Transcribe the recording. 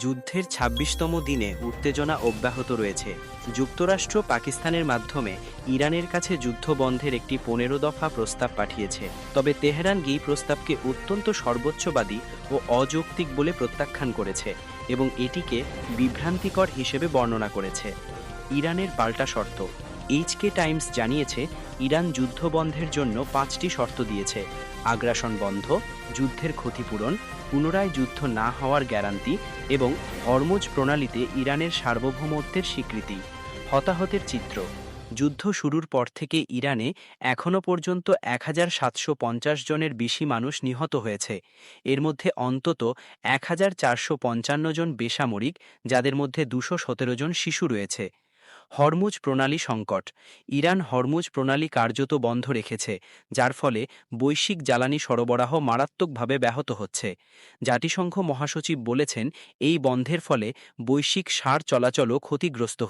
যুদ্ধের ২৬তম দিনে উত্তেজনা অব্যাহত রয়েছে। যুক্তরাষ্ট্র পাকিস্তানের মাধ্যমে ইরানের কাছে যুদ্ধ বন্ধের একটি ১৫ দফা প্রস্তাব পাঠিয়েছে। তবে তেহরান এই প্রস্তাবকে অত্যন্ত সর্বোচ্চবাদী ও অযৌক্তিক বলে প্রত্যাখ্যান করেছে এবং এটিকে বিভ্রান্তিকর হিসেবে বর্ণনা করেছে। ইরানের পাল্টা শর্ত। এইচকে টাইমস জানিয়েছে, ইরান যুদ্ধ বন্ধের জন্য ৫টি শর্ত দিয়েছে: আগ্রাসন বন্ধ, যুদ্ধের ক্ষতিপূরণ, পুনরায় যুদ্ধ না হওয়ার গ্যারান্টি এবং হরমুজ প্রণালীতে ইরানের সার্বভৌমত্বের স্বীকৃতি। হতাহতের চিত্র। যুদ্ধ শুরুর পর থেকে ইরানে এখনও পর্যন্ত ১,৭৫০ জনের বেশি মানুষ নিহত হয়েছে। এর মধ্যে অন্তত ১,৪৫৫ জন বেসামরিক, যাদের মধ্যে ২১৭ জন শিশু রয়েছে। হরমুজ প্রণালী সংকট। ইরান হরমুজ প্রণালী কার্যত বন্ধ রেখেছে, যার ফলে বৈশ্বিক জ্বালানি সরবরাহ মারাত্মকভাবে ব্যাহত হচ্ছে। জাতিসংঘ মহাসচিব বলেছেন, এই বন্ধের ফলে বৈশ্বিক সার চলাচলও ক্ষতিগ্রস্ত